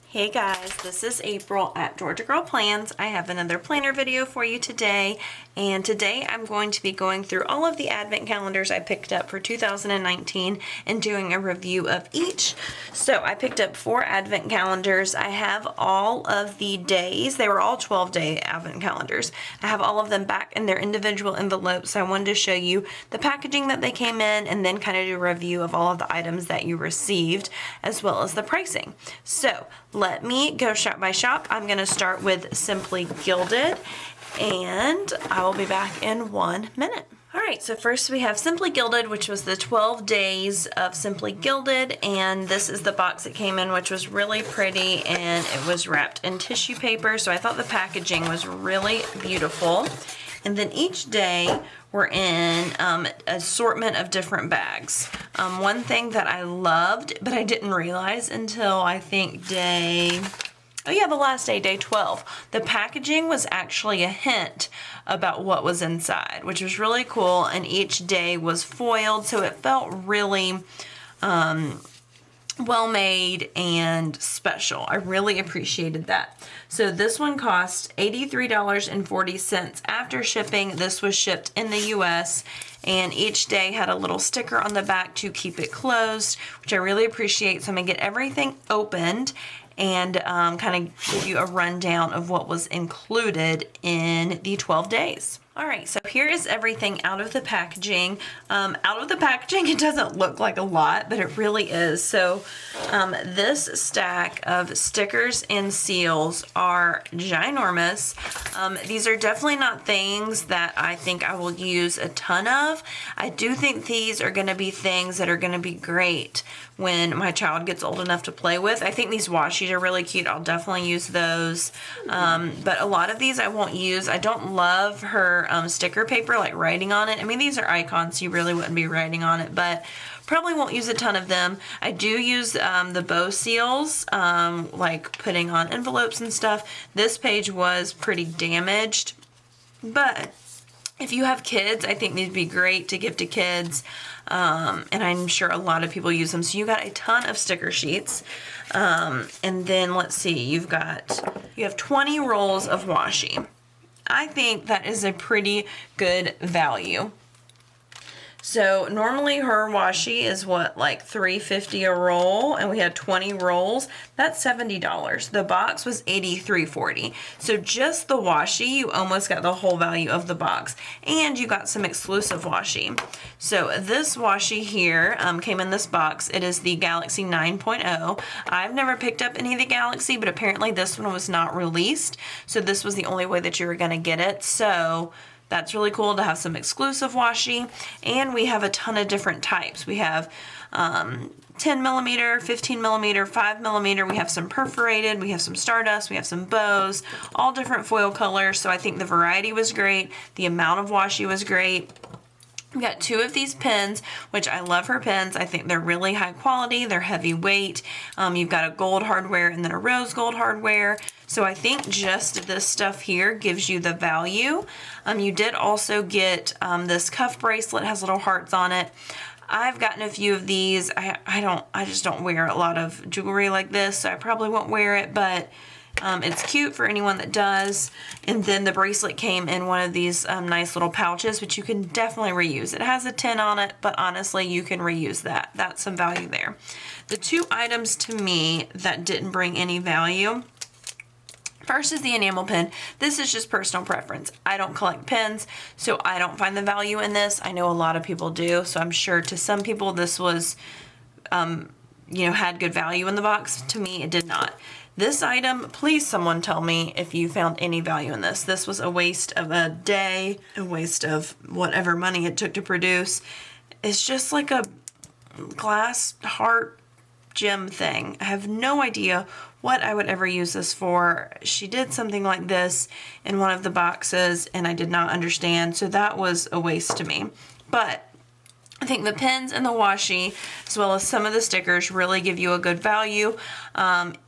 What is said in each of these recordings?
Hey guys, this is April at Georgia Girl Plans. I have another planner video for you today, and today I'm going to be going through all of the advent calendars I picked up for 2019 and doing a review of each. So I picked up 4 advent calendars. I have all of the days. They were all 12-day advent calendars. I have all of them back in their individual envelopes. So I wanted to show you the packaging that they came in and then kind of do a review of all of the items that you received as well as the pricing. So let me go shop by shop. I'm going to start with Simply Gilded, and I will be back in 1 minute. All right, so first we have Simply Gilded, which was the 12 days of Simply Gilded, and this is the box it came in, which was really pretty, and it was wrapped in tissue paper, so I thought the packaging was really beautiful. And then each day we're in an assortment of different bags. One thing that I loved, but I didn't realize until I think the last day, day 12. The packaging was actually a hint about what was inside, which was really cool, and each day was foiled, so it felt really well made and special. I really appreciated that. So this one cost $83.40 after shipping. This was shipped in the US, and each day had a little sticker on the back to keep it closed, which I really appreciate. So I'm gonna get everything opened and kind of give you a rundown of what was included in the 12 days. All right, so here is everything out of the packaging. It doesn't look like a lot, but it really is. So this stack of stickers and seals are ginormous. These are definitely not things that I think I will use a ton of. I do think these are gonna be things that are gonna be great when my child gets old enough to play with. I think these washi are really cute. I'll definitely use those. But a lot of these I won't use. I don't love her sticker paper, like writing on it. I mean, these are icons, so you really wouldn't be writing on it, but probably won't use a ton of them. I do use the bow seals, like putting on envelopes and stuff. This page was pretty damaged, but if you have kids, I think these would be great to give to kids. And I'm sure a lot of people use them. So you got a ton of sticker sheets. And then let's see, you have 20 rolls of washi. I think that is a pretty good value. So normally her washi is what, like $3.50 a roll, and we had 20 rolls. That's $70. The box was $83.40. So just the washi, you almost got the whole value of the box, and you got some exclusive washi. So this washi here came in this box. It is the Galaxy 9.0. I've never picked up any of the Galaxy, but apparently this one was not released. So this was the only way that you were going to get it. So that's really cool to have some exclusive washi. And we have a ton of different types. We have 10 millimeter, 15 millimeter, 5 millimeter. We have some perforated, we have some stardust, we have some bows, all different foil colors. So I think the variety was great. The amount of washi was great. We got 2 of these pens, which I love her pens. I think they're really high quality. They're heavy weight. You've got a gold hardware and then a rose gold hardware. So I think just this stuff here gives you the value. You did also get this cuff bracelet, has little hearts on it. I've gotten a few of these. I just don't wear a lot of jewelry like this, so I probably won't wear it, but it's cute for anyone that does. And then the bracelet came in one of these nice little pouches, which you can definitely reuse. It has a 10 on it, but honestly, you can reuse that. That's some value there. The 2 items to me that didn't bring any value, first is the enamel pen. This is just personal preference. I don't collect pens, so I don't find the value in this. I know a lot of people do, so I'm sure to some people this was, had good value in the box. To me, it did not. This item, please someone tell me if you found any value in this. This was a waste of a day, a waste of whatever money it took to produce. It's just like a glass heart gem thing. I have no idea what I would ever use this for. She did something like this in one of the boxes and I did not understand, so that was a waste to me. But I think the pens and the washi, as well as some of the stickers, really give you a good value.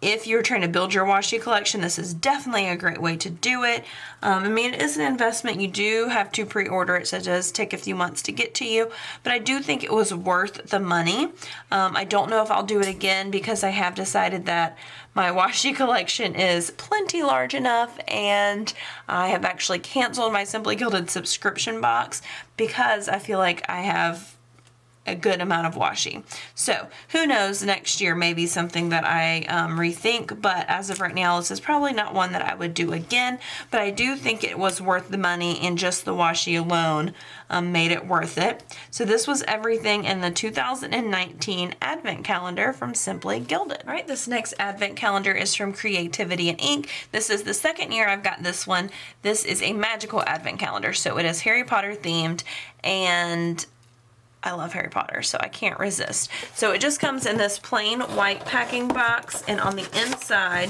If you're trying to build your washi collection, this is definitely a great way to do it. I mean, it is an investment. You do have to pre-order it, so it does take a few months to get to you, but I do think it was worth the money. I don't know if I'll do it again because I have decided that my washi collection is plenty large enough, and I have actually canceled my Simply Gilded subscription box because I feel like I have a good amount of washi. So who knows, next year maybe something that I rethink, but as of right now, this is probably not one that I would do again, but I do think it was worth the money, and just the washi alone made it worth it. So this was everything in the 2019 Advent Calendar from Simply Gilded. All right, this next Advent Calendar is from Creativity and Ink. This is the second year I've got this one. This is a magical Advent Calendar, so it is Harry Potter themed, and I love Harry Potter, so I can't resist. So it just comes in this plain white packing box, and on the inside,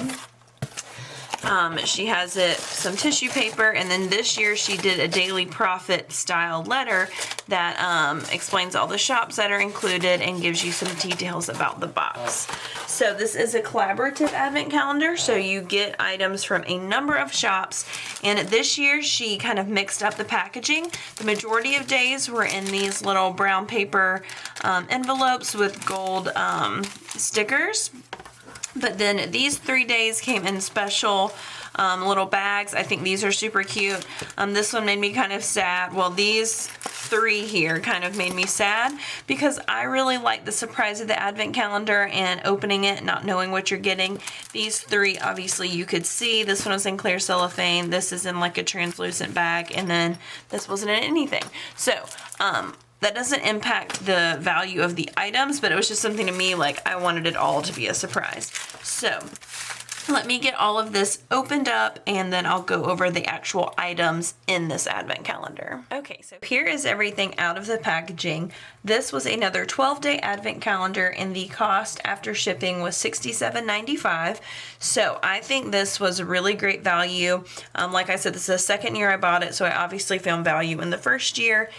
she has some tissue paper, and then this year she did a Daily Profit style letter that explains all the shops that are included and gives you some details about the box. So this is a collaborative Advent Calendar, so you get items from a number of shops, and this year she kind of mixed up the packaging. The majority of days were in these little brown paper envelopes with gold stickers. But then these 3 days came in special little bags. I think these are super cute. This one made me kind of sad. Well, these 3 here kind of made me sad because I really like the surprise of the Advent Calendar and opening it, not knowing what you're getting. These 3, obviously you could see. This one was in clear cellophane. This is in like a translucent bag. And then this wasn't in anything. So, that doesn't impact the value of the items, but it was just something to me, like I wanted it all to be a surprise. So let me get all of this opened up, and then I'll go over the actual items in this Advent Calendar. Okay, so here is everything out of the packaging. This was another 12-day Advent Calendar, and the cost after shipping was $67.95. So I think this was a really great value. Like I said, this is the second year I bought it, so I obviously found value in the first year.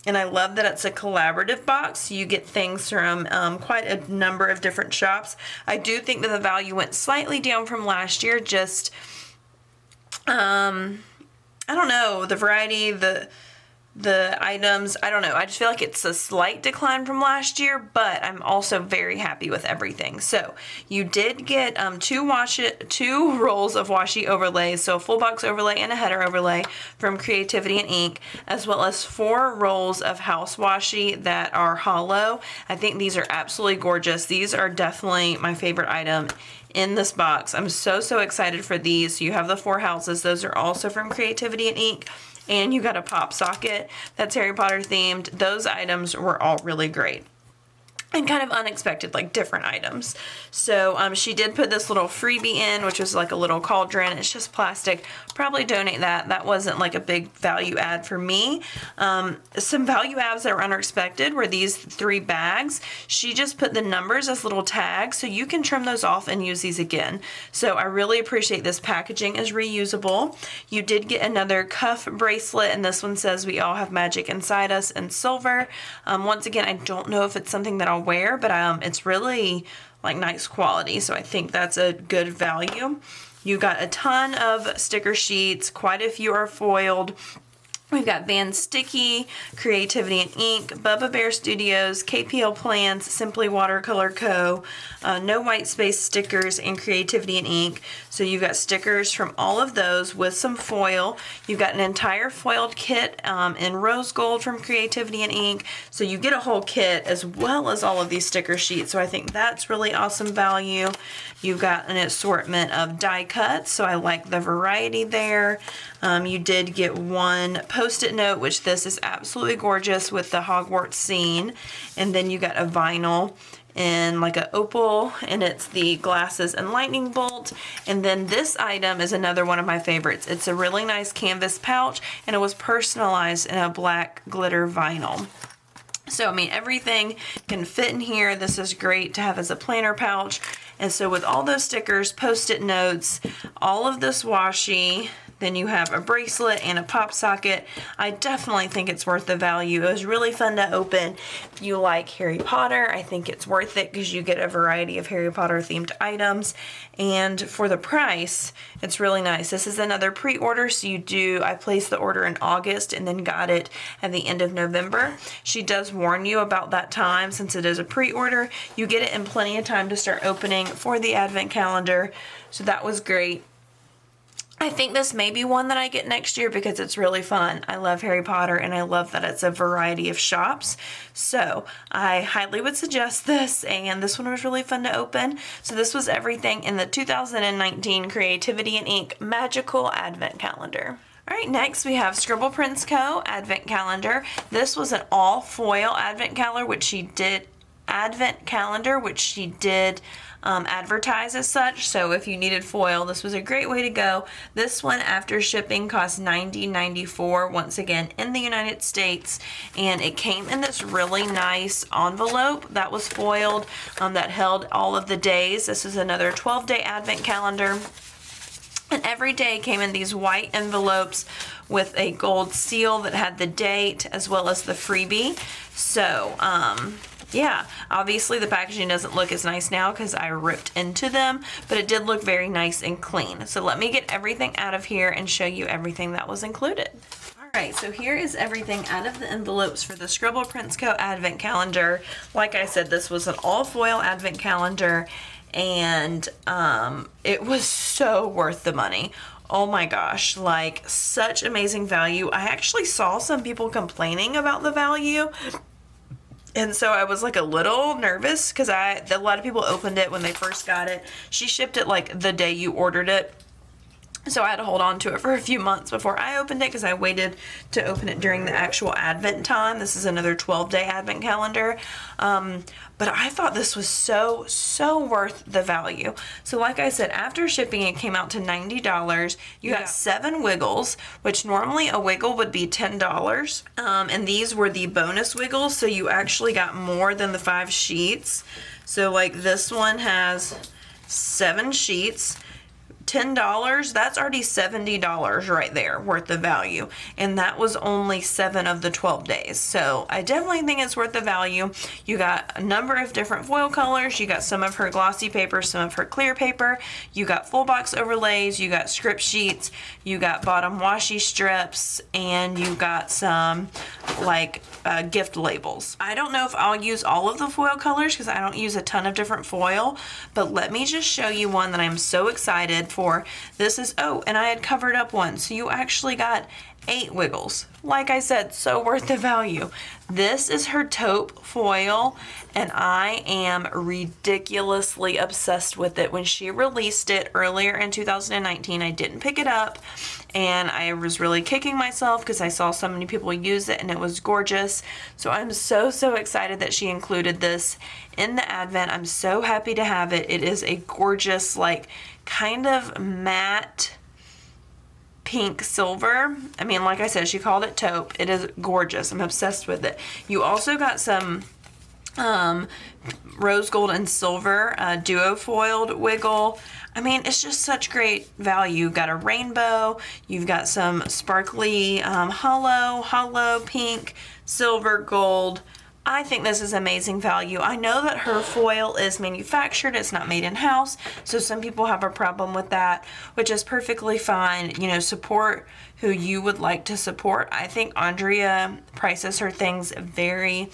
And I love that it's a collaborative box. You get things from quite a number of different shops. I do think that the value went slightly down from last year. Just, I don't know, the variety, the items, I don't know. I just feel like it's a slight decline from last year, but I'm also very happy with everything. So you did get two rolls of washi overlays, so a full box overlay and a header overlay from Creativity and Ink, as well as 4 rolls of house washi that are hollow. I think these are absolutely gorgeous. These are definitely my favorite item in this box. I'm so excited for these. So you have the 4 houses. Those are also from Creativity and Ink. And you got a pop socket that's Harry Potter themed. Those items were all really great and kind of unexpected, like different items. So she did put this little freebie in, which was like a little cauldron. It's just plastic. Probably donate that. That wasn't like a big value add for me. Some value adds that were unexpected were these 3 bags. She just put the numbers as little tags, so you can trim those off and use these again. So I really appreciate this. Packaging is reusable. You did get another cuff bracelet, and this one says we all have magic inside us in silver. Once again, I don't know if it's something that I'll wear, but it's really like nice quality, so I think that's a good value. You got a ton of sticker sheets, quite a few are foiled. We've got Van Sticky, Creativity and Ink, Bubba Bear Studios, KPL Plans, Simply Watercolor Co., No White Space stickers, and Creativity and Ink. So you've got stickers from all of those with some foil. You've got an entire foiled kit in rose gold from Creativity and Ink. So you get a whole kit as well as all of these sticker sheets. So I think that's really awesome value. You've got an assortment of die cuts, so I like the variety there. You did get 1 Post-it note, which this is absolutely gorgeous with the Hogwarts scene. And then you got a vinyl in like a opal, and it's the glasses and lightning bolt. And then this item is another one of my favorites. It's a really nice canvas pouch, and it was personalized in a black glitter vinyl. So, I mean, everything can fit in here. This is great to have as a planner pouch. And so with all those stickers, Post-it notes, all of this washi, Then you have a bracelet and a pop socket. I definitely think it's worth the value. It was really fun to open. If you like Harry Potter, I think it's worth it because you get a variety of Harry Potter themed items. And for the price, it's really nice. This is another pre-order, so I placed the order in August and then got it at the end of November. She does warn you about that time since it is a pre-order. You get it in plenty of time to start opening for the advent calendar, so that was great. I think this may be one that I get next year because it's really fun. I love Harry Potter and I love that it's a variety of shops. So I highly would suggest this, and this one was really fun to open. So this was everything in the 2019 Creativity and Ink Magical Advent Calendar. All right, next we have Scribble Prints Co. Advent Calendar. This was an all foil advent calendar, which she did advertise as such. So if you needed foil, this was a great way to go. This one after shipping cost $90.94, once again in the United States, and it came in this really nice envelope that was foiled that held all of the days. This is another 12-day advent calendar, and every day came in these white envelopes with a gold seal that had the date as well as the freebie. So yeah, obviously the packaging doesn't look as nice now because I ripped into them, but it did look very nice and clean. So let me get everything out of here and show you everything that was included. Alright, so here is everything out of the envelopes for the Scribble Prints Co. Advent Calendar. Like I said, this was an all foil advent calendar, and it was so worth the money. Oh my gosh, like such amazing value. I actually saw some people complaining about the value, and so I was like a little nervous because a lot of people opened it when they first got it. She shipped it like the day you ordered it. So I had to hold on to it for a few months before I opened it because I waited to open it during the actual Advent time. This is another 12-day Advent calendar. But I thought this was so worth the value. So like I said, after shipping, it came out to $90. You got 7 wiggles, which normally a wiggle would be $10. And these were the bonus wiggles, so you actually got more than the 5 sheets. So like this one has 7 sheets. $10, that's already $70 right there worth the value, and that was only 7 of the 12 days. So I definitely think it's worth the value. You got a number of different foil colors. You got some of her glossy paper, some of her clear paper. You got full box overlays. You got script sheets. You got bottom washi strips, and you got some like gift labels. I don't know if I'll use all of the foil colors because I don't use a ton of different foil, but let me just show you one that I'm so excited for. This is, and I had covered up one, so you actually got 8 wiggles. Like I said, so worth the value. This is her taupe foil, and I am ridiculously obsessed with it. When she released it earlier in 2019, I didn't pick it up, and I was really kicking myself because I saw so many people use it and it was gorgeous. So I'm so excited that she included this in the Advent. I'm so happy to have it. It is a gorgeous, like, kind of matte pink silver. I mean, like I said, she called it taupe. It is gorgeous. I'm obsessed with it. You also got some rose gold and silver duo foiled wiggle. I mean, it's just such great value. You've got a rainbow. You've got some sparkly hollow pink, silver, gold. I think this is amazing value. I know that her foil is manufactured, it's not made in-house, so some people have a problem with that, which is perfectly fine. You know, support who you would like to support. I think Andrea prices her things very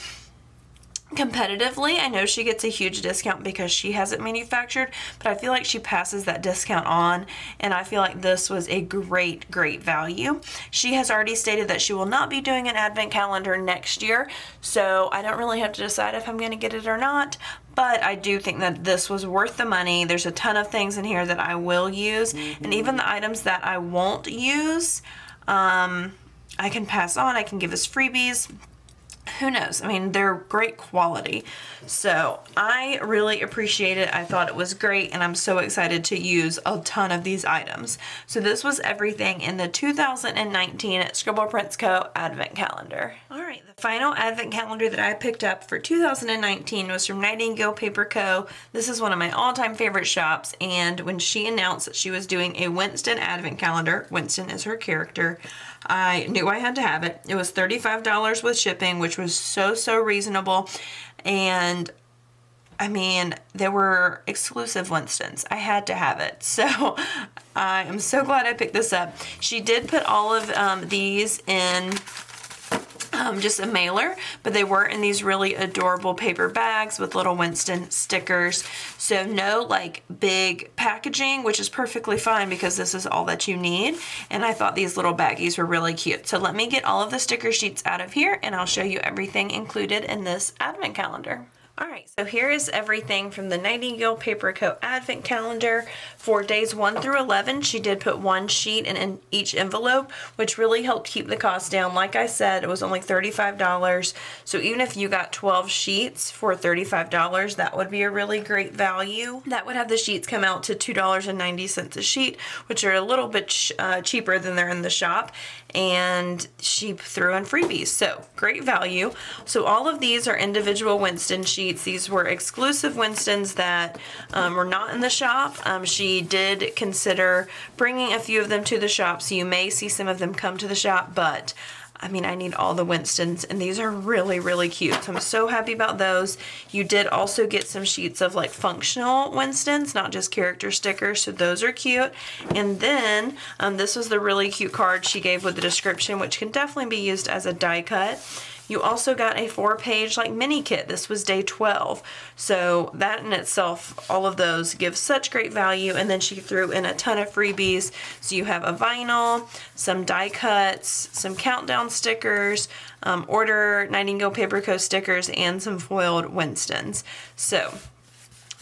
competitively. I know she gets a huge discount because she has it manufactured, but I feel like she passes that discount on, and I feel like this was a great value. She has already stated that she will not be doing an advent calendar next year, so I don't really have to decide if I'm going to get it or not, but I do think that this was worth the money. There's a ton of things in here that I will use, and even the items that I won't use, I can pass on. I can give as freebies. Who knows? I mean, they're great quality. So I really appreciate it. I thought it was great, and I'm so excited to use a ton of these items. So this was everything in the 2019 Scribble Prints Co. Advent Calendar. All right. Alright, the final advent calendar that I picked up for 2019 was from Nightingale Paper Co. This is one of my all-time favorite shops, and when she announced that she was doing a Winston advent calendar, Winston is her character, I knew I had to have it. It was $35 with shipping, which was so reasonable, and I mean, there were exclusive Winstons. I had to have it. So I am so glad I picked this up. She did put all of these in just a mailer, but they were in these really adorable paper bags with little Winston stickers. So no like big packaging, which is perfectly fine because this is all that you need. And I thought these little baggies were really cute. So let me get all of the sticker sheets out of here and I'll show you everything included in this advent calendar. Alright, so here is everything from the Nightingale Paper Co. Advent Calendar. For days 1 through 11, she did put one sheet in each envelope, which really helped keep the cost down. Like I said, it was only $35. So even if you got 12 sheets for $35, that would be a really great value. That would have the sheets come out to $2.90 a sheet, which are a little bit cheaper than they're in the shop. And she threw in freebies, so great value. So all of these are individual Winston sheets. These were exclusive Winstons that were not in the shop. She did consider bringing a few of them to the shop, so you may see some of them come to the shop, but I mean, I need all the Winstons, and these are really cute. So I'm so happy about those. You did also get some sheets of like functional Winstons, not just character stickers, so those are cute. And then this was the really cute card she gave with the description, which can definitely be used as a die cut. You also got a 4-page like mini kit. This was day 12. So that in itself, all of those give such great value. And then she threw in a ton of freebies. So you have a vinyl, some die cuts, some countdown stickers, order Nightingale Paper Co. stickers, and some foiled Winstons. So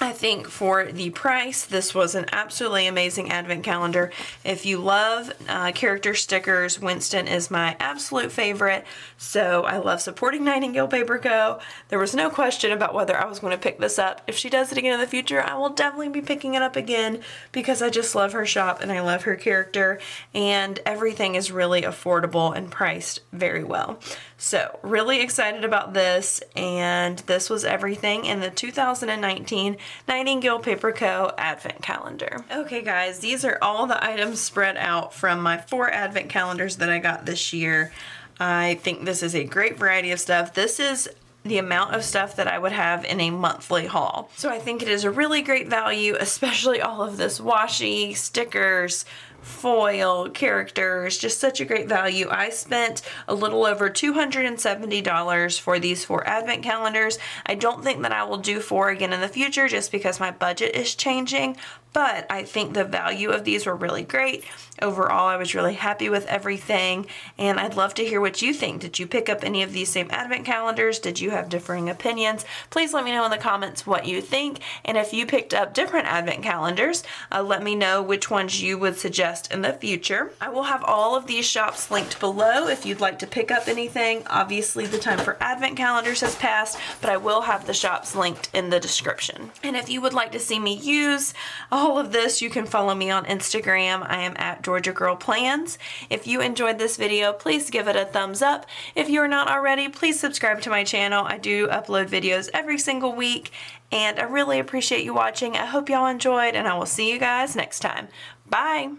I think for the price, this was an absolutely amazing advent calendar. If you love character stickers, Winston is my absolute favorite. So I love supporting Nightingale Paper Co. There was no question about whether I was going to pick this up. If she does it again in the future, I will definitely be picking it up again because I just love her shop and I love her character, and everything is really affordable and priced very well. So really excited about this, and this was everything in the 2019 Nightingale Paper Co. Advent Calendar. Okay guys, these are all the items spread out from my 4 Advent calendars that I got this year. I think this is a great variety of stuff. This is the amount of stuff that I would have in a monthly haul. So I think it is a really great value, especially all of this washi, stickers, foil, characters, just such a great value. I spent a little over $270 for these 4 advent calendars. I don't think that I will do 4 again in the future just because my budget is changing, but I think the value of these were really great. Overall, I was really happy with everything, and I'd love to hear what you think. Did you pick up any of these same advent calendars? Did you have differing opinions? Please let me know in the comments what you think, and if you picked up different advent calendars, let me know which ones you would suggest in the future. I will have all of these shops linked below if you'd like to pick up anything. Obviously, the time for advent calendars has passed, but I will have the shops linked in the description. And if you would like to see me use all of this, you can follow me on Instagram. I am at Georgia Girl Plans. If you enjoyed this video, please give it a thumbs up. If you're not already, please subscribe to my channel. I do upload videos every single week, and I really appreciate you watching. I hope y'all enjoyed, and I will see you guys next time. Bye!